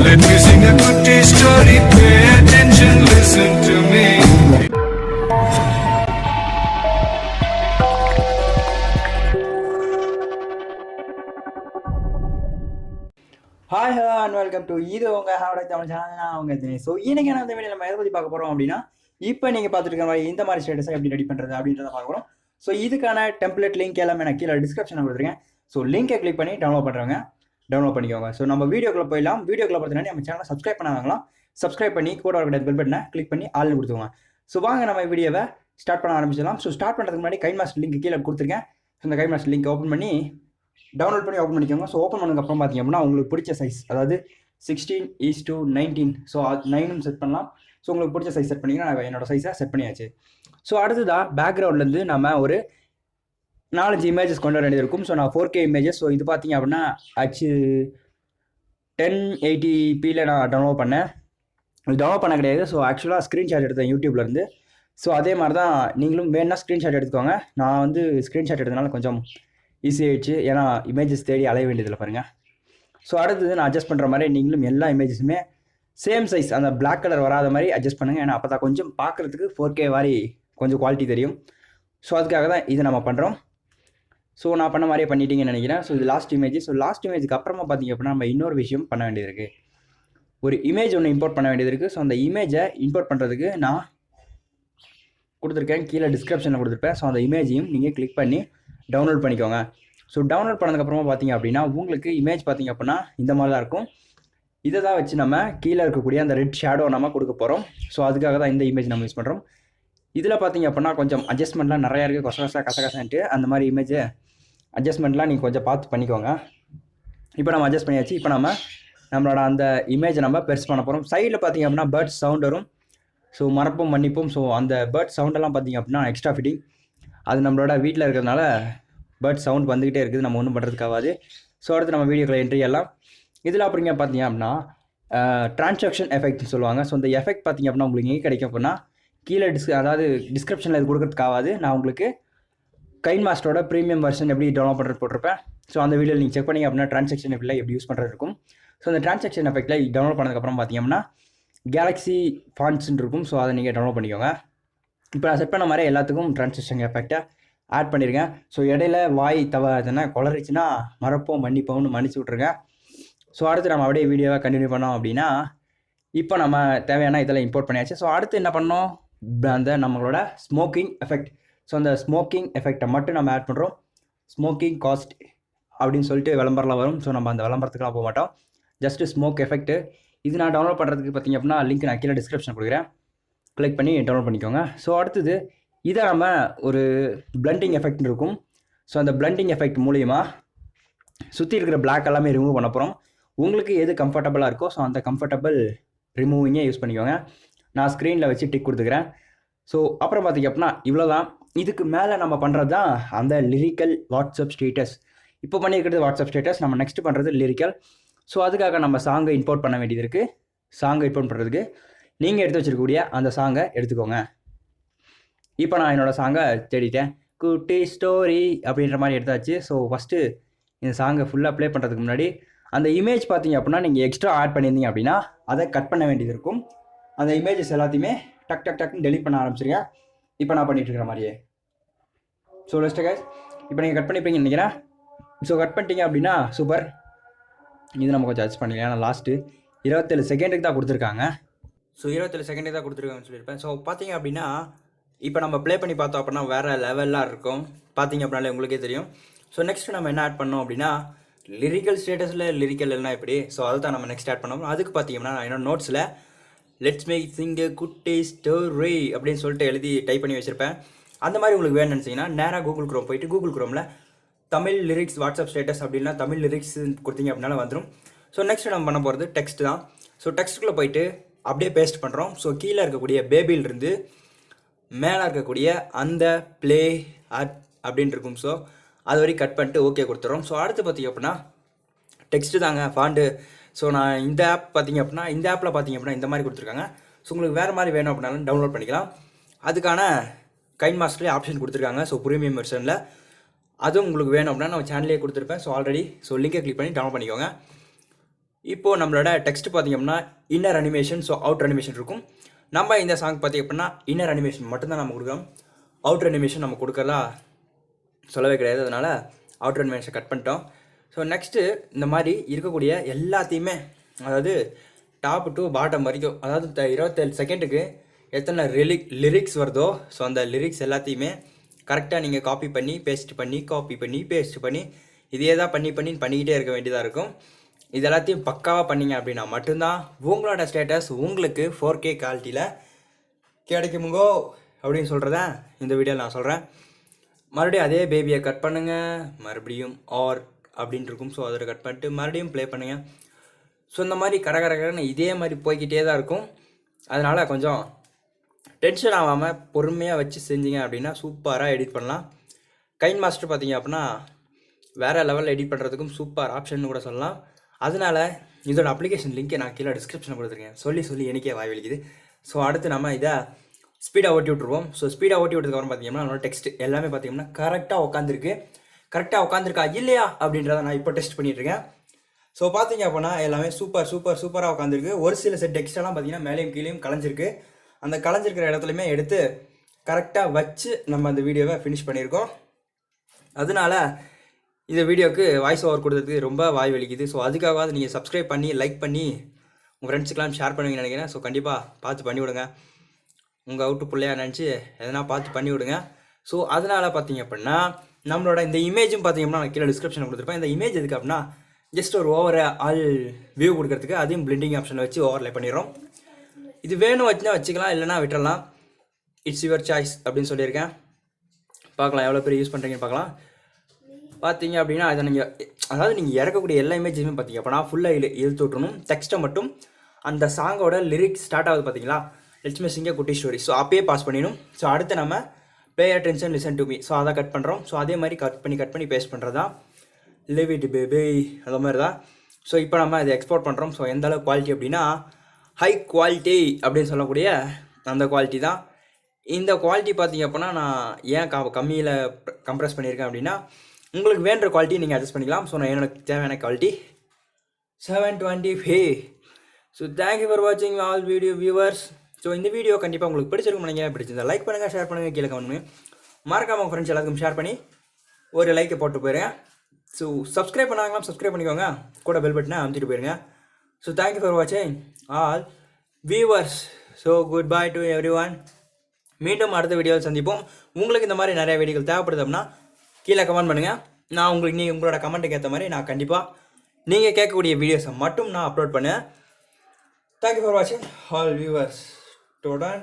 Let me sing a good story, pay attention, listen to me. Hi hello and welcome to இது உங்கள் ஹாவோட Tamil channel. நான் உங்கள் Dinesh. So இன்னைக்கு நான் இந்த வீடியோ நம்ம எதை பற்றி பார்க்க போகிறோம் அப்படின்னா, இப்போ நீங்கள் பார்த்துட்டு இருக்க மாதிரி இந்த மாதிரி ஸ்டேட்டஸை எப்படி ரெடி பண்ணுறது அப்படின்றத பார்க்க போகிறோம். ஸோ இதுக்கான டெம்ப்ளேட் லிங்க் எல்லாமே நான் கீழே டிஸ்கிரிப்ஷனில் கொடுத்துருக்கேன். ஸோ லிங்கை கிளிக் பண்ணி டவுன்லோட் பண்ணுறவங்க டவுன்லோட் பண்ணிக்கோங்க. ஸோ நம்ம வீடியோக்குள்ளே போயிடலாம். வீடியோக்குள்ளே பார்த்தீங்கன்னா நம்ம சேனலை சப்ஸ்கிரைப் பண்ணாங்களாம், சப்ஸ்கிரைப் பண்ணி கூட வரக்கூடிய பெல் பட்டனை கிளிக் பண்ணி ஆள்னு கொடுத்துக்கோங்க. ஸோ வாங்க நம்ம வீடியோவை ஸ்டார்ட் பண்ண ஆரம்பிச்சிடலாம். ஸோ ஸ்டார்ட் பண்ணுறதுக்கு முன்னாடி கைமாஸ்டர் லிங்க் கீழே கொடுத்துருக்கேன். ஸோ இந்த கைமாஸ்டர் லிங்க் ஓப்பன் பண்ணி டவுன்லோட் பண்ணி ஓப்பன் பண்ணிக்கோங்க. ஸோ ஓப்பன் பண்ணதுக்கப்புறம் பார்த்தீங்க அப்படின்னா உங்களுக்கு பிடிச்ச சைஸ், அதாவது 16:19, ஸோ 9 செட் பண்ணலாம். ஸோ உங்களுக்கு பிடிச்ச சைஸ் செட் பண்ணிங்கன்னா நான் என்னோட சைஸை செட் பண்ணியாச்சு. ஸோ அடுத்ததாக பேக்ரவுண்ட்லேருந்து நம்ம ஒரு 4-5 இமேஜஸ் கொண்டு வர வேண்டியது இருக்கும். ஸோ நான் 4K இமேஜஸ். ஸோ இது பார்த்தீங்க அப்படின்னா 1080pயில் நான் டவுன்லோட் பண்ணேன். இது டவுன்லோட் பண்ண கிடையாது. ஸோ ஆக்சுவலாக ஸ்க்ரீன்ஷாட் எடுத்தேன் யூடியூப்லேருந்து. ஸோ அதே மாதிரி தான் நீங்களும் வேணுன்னா ஸ்க்ரீன்ஷாட் எடுத்துக்கோங்க. நான் வந்து ஸ்க்ரீன்ஷாட் எடுத்ததுனால கொஞ்சம் ஈஸியாகிடுச்சு, ஏன்னா இமேஜஸ் தேடி அலைய வேண்டியதில்லை பாருங்கள். ஸோ அடுத்தது நான் அட்ஜஸ்ட் பண்ணுற மாதிரி நீங்களும் எல்லா இமேஜஸுமே சேம் சைஸ், அந்த பிளாக் கலர் வராத மாதிரி அட்ஜஸ்ட் பண்ணுங்கள். ஏன்னா அப்போ தான் கொஞ்சம் பார்க்குறதுக்கு 4K மாதிரி கொஞ்சம் குவாலிட்டி தெரியும். ஸோ அதுக்காக தான் இது நம்ம பண்ணுறோம். ஸோ நான் பண்ண மாதிரியே பண்ணிட்டீங்கன்னு நினைக்கிறேன். ஸோ இது லாஸ்ட் இமேஜ். ஸோ லாஸ்ட் இமேஜுக்கு அப்புறமா பார்த்தீங்க அப்படின்னா நம்ம இன்னொரு விஷயம் பண்ண வேண்டியது இருக்குது. ஒரு இமேஜ் ஒன்று இம்போர்ட் பண்ண வேண்டியது இருக்குது. ஸோ அந்த இமேஜை இம்போர்ட் பண்ணுறதுக்கு நான் கொடுத்துருக்கேன், கீழே டிஸ்கிரிப்ஷனில் கொடுத்துருப்பேன். ஸோ அந்த இமேஜையும் நீங்கள் கிளிக் பண்ணி டவுன்லோட் பண்ணிக்கோங்க. ஸோ டவுன்லோட் பண்ணதுக்கப்புறமா பார்த்தீங்க அப்படின்னா உங்களுக்கு இமேஜ் பார்த்தீங்க அப்படின்னா இந்த மாதிரி தான் இருக்கும். இதை தான் வச்சு நம்ம கீழே இருக்கக்கூடிய அந்த ரெட் ஷேடோ நம்ம கொடுக்க போகிறோம். ஸோ அதுக்காக தான் இந்த இமேஜ் நம்ம யூஸ் பண்ணுறோம். இதில் பார்த்தீங்க அப்படின்னா கொஞ்சம் அட்ஜஸ்ட்மெண்ட்லாம் நிறையா இருக்குது. கசகசன்ட்டு அந்த மாதிரி இமேஜை அட்ஜஸ்ட்மெண்ட்லாம் நீங்கள் கொஞ்சம் பார்த்து பண்ணிக்கோங்க. இப்போ நம்ம அட்ஜஸ்ட் பண்ணியாச்சு. இப்போ நம்மளோட அந்த இமேஜை நம்ம பெருசு பண்ண போகிறோம். சைடில் பார்த்தீங்க அப்படின்னா பேர்ட்ஸ் சவுண்ட் வரும். ஸோ மறப்போம் மன்னிப்போம். ஸோ அந்த பேர்ட் சவுண்டெல்லாம் பார்த்தீங்க அப்படின்னா எக்ஸ்ட்ரா ஃபிட்டிங், அது நம்மளோட வீட்டில் இருக்கிறதுனால பேர்ட் சவுண்ட் வந்துக்கிட்டே இருக்குது, நம்ம ஒன்றும் பண்ணுறதுக்காகாது. ஸோ அடுத்து நம்ம வீடியோக்களை என்ட்ரி எல்லாம் இதில் அப்படிங்க பார்த்தீங்க அப்படின்னா ட்ரான்சாக்ஷன் எஃபெக்ட்னு சொல்லுவாங்க. ஸோ இந்த எஃபெக்ட் பார்த்தீங்க அப்படின்னா உங்களுக்கு எங்கே கிடைக்கும் அப்படின்னா கீழே அதாவது டிஸ்கிரிப்ஷனில் இது கொடுக்கறதுக்காகாது. நான் உங்களுக்கு கைன்மாஸ்டரோட ப்ரீமியம் வெர்ஷன் எப்படி டவுன்லோட் பண்ணுறது போட்டிருப்பேன். ஸோ அந்த வீடியோவில் நீங்கள் செக் பண்ணிங்க அப்படின்னா ட்ரான்சாக்ஷன் எஃபெக்ட்டில் எப்படி யூஸ் பண்ணுறது இருக்கும். ஸோ அந்த ட்ரான்சாக்ஷன் எஃபெக்ட்டில் டவுன்லோட் பண்ணதுக்கப்புறம் பார்த்தீங்க அப்படின்னா கேலக்ஸி ஃபாண்ட்ஸ்ன்னு இருக்கும். ஸோ அதை நீங்கள் டவுன்லோட் பண்ணிக்கோங்க. இப்போ நான் செட் பண்ண மாதிரி எல்லாத்துக்கும் ட்ரான்சாக்ஷன் எஃபெக்டை ஆட் பண்ணியிருக்கேன். ஸோ இடையில வாய் எதுனா குளறிச்சுன்னா மறப்போம் மன்னிப்போம்னு மன்னிச்சு விட்ருங்க. ஸோ அடுத்து நம்ம அப்படியே வீடியோவை கண்டினியூ பண்ணோம் அப்படின்னா இப்போ நம்ம தேவையான இதெல்லாம் இம்போர்ட் பண்ணியாச்சு. ஸோ அடுத்து என்ன பண்ணோம், அந்த நம்மளோட ஸ்மோக்கிங் எஃபெக்ட். ஸோ அந்த ஸ்மோக்கிங் எஃபெக்டை மட்டும் நம்ம ஆட் பண்ணுறோம். ஸ்மோக்கிங் காஸ்ட் அப்படின்னு சொல்லிட்டு விளம்பரம்லாம் வரும். ஸோ நம்ம அந்த விளம்பரத்துக்குலாம் போக மாட்டோம், ஜஸ்ட்டு ஸ்மோக் எஃபெக்ட்டு. இது நான் டவுன்லோட் பண்ணுறதுக்கு பார்த்தீங்க அப்படின்னா லிங்க் நான் கீழே டிஸ்கிரிப்ஷன் கொடுக்குறேன், கிளிக் பண்ணி டவுன்லோட் பண்ணிக்கோங்க. ஸோ அடுத்தது இதை நம்ம ஒரு பிளண்டிங் எஃபெக்ட்னு இருக்கும். ஸோ அந்த பிளண்டிங் எஃபெக்ட் மூலிமா சுற்றி இருக்கிற பிளாக் எல்லாமே ரிமூவ் பண்ண போகிறோம். உங்களுக்கு எது கம்ஃபர்டபுளாக இருக்கோ ஸோ அந்த கம்ஃபர்டபுள் ரிமூவிங்கே யூஸ் பண்ணிக்கோங்க. நான் ஸ்க்ரீனில் வச்சு டிக் கொடுத்துக்கிறேன். ஸோ அப்புறம் பார்த்திங்க அப்படின்னா இவ்வளோ தான். இதுக்கு மேலே நம்ம பண்ணுறது தான் அந்த லிரிக்கல் வாட்ஸ்அப் ஸ்டேட்டஸ். இப்போ பண்ணியிருக்கிறது வாட்ஸ்அப் ஸ்டேட்டஸ், நம்ம நெக்ஸ்ட் பண்ணுறது லிரிக்கல். ஸோ அதுக்காக நம்ம சாங்கை இம்போர்ட் பண்ண வேண்டியது இருக்குது. சாங்கை இம்போர்ட் பண்ணுறதுக்கு நீங்கள் எடுத்து வச்சுருக்கக்கூடிய அந்த சாங்கை எடுத்துக்கோங்க. இப்போ நான் என்னோடய சாங்கை தேடிட்டேன், குட்டி ஸ்டோரி அப்படின்ற மாதிரி எடுத்தாச்சு. ஸோ ஃபஸ்ட்டு இந்த சாங்கை ஃபுல்லாக ப்ளே பண்ணுறதுக்கு முன்னாடி அந்த இமேஜ் பார்த்தீங்க அப்படின்னா நீங்கள் எக்ஸ்ட்ரா ஆட் பண்ணியிருந்தீங்க அப்படின்னா அதை கட் பண்ண வேண்டியது இருக்கும். அந்த இமேஜஸ் எல்லாத்தையுமே டக்குன்னு டெலிட் பண்ண ஆரம்பிச்சிருங்க. இப்போ நான் பண்ணிகிட்டு இருக்கிற மாதிரியே. ஸோ லெஸ்ட் கைஸ், இப்போ நீங்கள் கட் பண்ணிப்பீங்கன்னு நினைக்கிறேன். ஸோ கட் பண்ணிட்டீங்க அப்படின்னா சூப்பர். இது நம்ம கொஞ்சம் அட்ஜஸ்ட் பண்ணிக்கலாம், ஏன்னா லாஸ்ட்டு 27 செகண்டுக்கு தான் கொடுத்துருக்காங்க. ஸோ 27 செகண்டுக்கு தான் கொடுத்துருக்காங்கன்னு சொல்லியிருப்பேன். ஸோ பார்த்தீங்க அப்படின்னா இப்போ நம்ம ப்ளே பண்ணி பார்த்தோம் அப்படின்னா வேறு லெவலாக இருக்கும், பார்த்தீங்க அப்படின்னாலே உங்களுக்கே தெரியும். ஸோ நெக்ஸ்ட் நம்ம என்ன ஆட் பண்ணோம் அப்படின்னா லிரிக்கல் ஸ்டேட்டஸில் லிரிக்கல் எல்லாம் எப்படி, ஸோ அதை தான் நம்ம நெக்ஸ்ட் ஆட் பண்ணோம். அதுக்கு பார்த்தீங்கன்னா நான் என்னோட நோட்ஸில் லெட்ஸ் மேக் சிங் எ குட்டி ஸ்டோரி அப்படின்னு சொல்லிட்டு எழுதி டைப் பண்ணி வச்சுருப்பேன். அந்த மாதிரி உங்களுக்கு வேணும்னு நினச்சிங்கன்னா நேராக கூகுள் குரோம் போயிட்டு கூகுள் குரோமில் தமிழ் லிரிக்ஸ் வாட்ஸ்அப் ஸ்டேட்டஸ் அப்படின்னா தமிழ் லிரிக்ஸ் கொடுத்தீங்க அப்படின்னால வந்துடும். ஸோ நெக்ஸ்ட் நம்ம பண்ண போகிறது டெக்ஸ்ட் தான். ஸோ டெக்ஸ்ட்டுக்குள்ளே போயிட்டு அப்படியே பேஸ்ட் பண்ணுறோம். ஸோ கீழே இருக்கக்கூடிய பேபிலிருந்து மேலே இருக்கக்கூடிய அந்த ப்ளே அப்படின்னு இருக்கும். ஸோ அது வரைக்கும் கட் பண்ணிட்டு ஓகே கொடுத்துறோம். ஸோ அடுத்து பார்த்திங்க அப்படின்னா டெக்ஸ்ட்டு தாங்க ஃபாண்டு. ஸோ நான் இந்த ஆப் பார்த்திங்க அப்படின்னா இந்த ஆப்பில் பார்த்திங்க அப்படின்னா இந்த மாதிரி கொடுத்துருக்காங்க. ஸோ உங்களுக்கு வேறு மாதிரி வேணும் அப்படின்னாலும் டவுன்லோட் பண்ணிக்கலாம். அதுக்கான கைன்மாஸ்டர்லேயே ஆப்ஷன் கொடுத்துருக்காங்க. ஸோ ப்ரீமியம் வெர்ஷனில் அதுவும் உங்களுக்கு வேணும் அப்படின்னா நம்ம சேனல்லே கொடுத்துருப்பேன். ஸோ ஆல்ரெடி லிங்கை கிளிக் பண்ணி டவுன்லோட் பண்ணிக்கோங்க. இப்போது நம்மளோட டெக்ஸ்ட் பார்த்திங்க அப்படின்னா inner animation, so outer animation இருக்கும். நம்ம இந்த சாங் பார்த்திங்க அப்படின்னா இன்னர் அனிமேஷன் மட்டும்தான் நம்ம கொடுக்குறோம். அவுட்டர் அனிமேஷன் நம்ம கொடுக்கறதா சொல்லவே கிடையாது. அதனால் அவுட்டர் அனிமேஷன் கட் பண்ணிட்டோம். ஸோ நெக்ஸ்ட்டு இந்த மாதிரி இருக்கக்கூடிய எல்லாத்தையுமே, அதாவது டாப் டு பாட்டம் வரைக்கும், அதாவது 27 செகண்டுக்கு எத்தனை லிரிக்ஸ் வருதோ, ஸோ அந்த லிரிக்ஸ் எல்லாத்தையுமே கரெக்டாக நீங்கள் காப்பி பண்ணி பேஸ்ட் பண்ணி காப்பி பண்ணி பேஸ்ட் பண்ணி இதே தான் பண்ணிக்கிட்டே இருக்க வேண்டியதாக இருக்கும். இது எல்லாத்தையும் பக்காவாக பண்ணிங்க அப்படின்னா மட்டும்தான் உங்களோட ஸ்டேட்டஸ் உங்களுக்கு 4K குவாலிட்டியில் கிடைக்குமுங்கோ அப்படின்னு சொல்கிறத இந்த வீடியோவில் நான் சொல்கிறேன். மறுபடியும் அதே பேபியை கட் பண்ணுங்கள், மறுபடியும் ஆர் அப்படின்னு இருக்கும். ஸோ அதில் கட் பண்ணிட்டு மறுபடியும் ப்ளே பண்ணுங்கள். ஸோ இந்த மாதிரி கடகடன்னு இதே மாதிரி போய்கிட்டே தான் இருக்கும். அதனால் கொஞ்சம் டென்ஷன் ஆகாமல் பொறுமையாக வச்சு செஞ்சீங்க அப்படின்னா சூப்பராக எடிட் பண்ணலாம். கைன் மாஸ்டர் பார்த்தீங்க அப்படின்னா வேறு லெவலில் எடிட் பண்ணுறதுக்கும் சூப்பர் ஆப்ஷன் கூட சொல்லலாம். அதனால் இதோட அப்ளிகேஷன் லிங்க்கை நான் கீழே டிஸ்கிரிப்ஷனில் கொடுத்துருக்கேன். சொல்லி எனக்கே வாய் வலிக்குது. ஸோ அடுத்து நம்ம இதை ஸ்பீடாக ஓட்டி விட்ருவோம். ஸோ ஸ்பீடாக ஓட்டி விட்டதுக்கப்புறம் பார்த்தீங்கன்னா நம்மளோட டெக்ஸ்ட் எல்லாமே பார்த்தீங்கன்னா கரெக்டாக உட்காந்துருக்கா இல்லையா அப்படின்றத நான் இப்போ டெஸ்ட் பண்ணிட்டுருக்கேன். ஸோ பார்த்தீங்க அப்படின்னா எல்லாமே சூப்பராக உட்காந்துருக்கு. ஒரு சில செட் டெக்ஸ்டெல்லாம் பார்த்தீங்கன்னா மேலேயும் கீழேயும் கலைஞ்சிருக்கு. அந்த கலைஞ்சிருக்கிற இடத்துலையுமே எடுத்து கரெக்டாக வச்சு நம்ம அந்த வீடியோவை ஃபினிஷ் பண்ணியிருக்கோம். அதனால இந்த வீடியோவுக்கு வாய்ஸ் ஓவர் கொடுத்ததுக்கு ரொம்ப வாய் வலிக்குது. ஸோ அதுக்காகவாது நீங்கள் சப்ஸ்கிரைப் பண்ணி லைக் பண்ணி உங்கள் ஃப்ரெண்ட்ஸுக்கெல்லாம் ஷேர் பண்ணுவீங்கன்னு நினைக்கிறேன். ஸோ கண்டிப்பாக பார்த்து பண்ணி விடுங்க. உங்கள் அவுட்டு பிள்ளையாக நினச்சி எதனா பார்த்து பண்ணி விடுங்க. ஸோ அதனால் பார்த்தீங்க அப்படின்னா நம்மளோட இந்த இமேஜும் பார்த்தீங்கன்னா நான் கீழே டிஸ்கிரிப்ஷனில் கொடுத்துருப்பேன். இந்த இமேஜ் எதுக்கு அப்படின்னா ஜஸ்ட் ஒரு ஆல் வியூ கொடுக்கறதுக்கு, அதையும் பிளெண்டிங் ஆப்ஷனை வச்சு ஓவர்லே பண்ணிடுறோம். இது வேணும் வச்சுனா வச்சுக்கலாம், இல்லைனா விட்டுறலாம். இட்ஸ் யுவர் சாய்ஸ் அப்படின்னு சொல்லியிருக்கேன். பார்க்கலாம் எவ்வளோ பேர் யூஸ் பண்ணுறீங்கன்னு பார்க்கலாம். பார்த்தீங்க அப்படின்னா அதை நீங்கள் இறக்கக்கூடிய எல்லா இமேஜுமே பார்த்தீங்க அப்படின்னா ஃபுல்லாக இழுத்து விட்டணும். டெக்ஸ்ட்டை மட்டும் அந்த சாங்கோட லிரிக்ஸ் ஸ்டார்ட் ஆகுது பார்த்தீங்களா, லெட்ஸ் மீ சிங் எ குட்டி ஸ்டோரி. ஸோ அப்பயே பாஸ் பண்ணிடணும். ஸோ அடுத்து நம்ம pay attention listen to me, so அதை கட் பண்ணுறோம். ஸோ அதே மாதிரி கட் பண்ணி பேஸ்ட் பண்ணுறது தான் லிவ் இட் பேபி, அந்த மாதிரி தான். ஸோ இப்போ நம்ம இதை எக்ஸ்போர்ட் பண்ணுறோம். ஸோ எந்த அளவு குவாலிட்டி அப்படின்னா ஹை குவாலிட்டி அப்படின்னு சொல்லக்கூடிய அந்த குவாலிட்டி தான். இந்த குவாலிட்டி பார்த்தீங்க அப்படின்னா நான் ஏன் கம்மியில் கம்ப்ரெஸ் பண்ணியிருக்கேன் அப்படின்னா உங்களுக்கு வேண்ட குவாலிட்டி நீங்கள் அட்ஜஸ்ட் பண்ணிக்கலாம். ஸோ நான் எனக்கு தேவையான quality 720p. So thank you for வாட்சிங் ஆல் வீடியோ வியூவர்ஸ். ஸோ இந்த வீடியோ கண்டிப்பாக உங்களுக்கு பிடிச்சிருக்கும் நினைக்கிறேன். பிடிச்சிருந்தா லைக் பண்ணுங்கள், ஷேர் பண்ணுங்கள், கீழே கமெண்ட் பண்ணுங்கள். மறக்காமல் உங்கள் ஃப்ரெண்ட்ஸ் எல்லாத்துக்கும் ஷேர் பண்ணி ஒரு லைக்கை போட்டு போயிருங்க. ஸோ சப்ஸ்கிரைப் பண்ணாங்களாம் சப்ஸ்கிரைப் பண்ணிக்கோங்க, கூட பெல் பட்டனை அமுத்திட்டு போயிருங்க. ஸோ தேங்க்யூ ஃபார் வாட்சிங் all viewers. So good bye to every one. மீண்டும் அடுத்த வீடியோவில் சந்திப்போம். உங்களுக்கு இந்த மாதிரி நிறைய வீடியோக்கள் தேவைப்படுது அப்படின்னா கீழே கமெண்ட் பண்ணுங்கள். நான் உங்களோட கமெண்ட்டுக்கு ஏற்ற மாதிரி நான் கண்டிப்பாக நீங்கள் கேட்கக்கூடிய வீடியோஸை மட்டும் நான் அப்லோட் பண்ணேன். தேங்க்யூ ஃபார் வாட்சிங் ஆல் வியூவர்ஸ். டொடன்.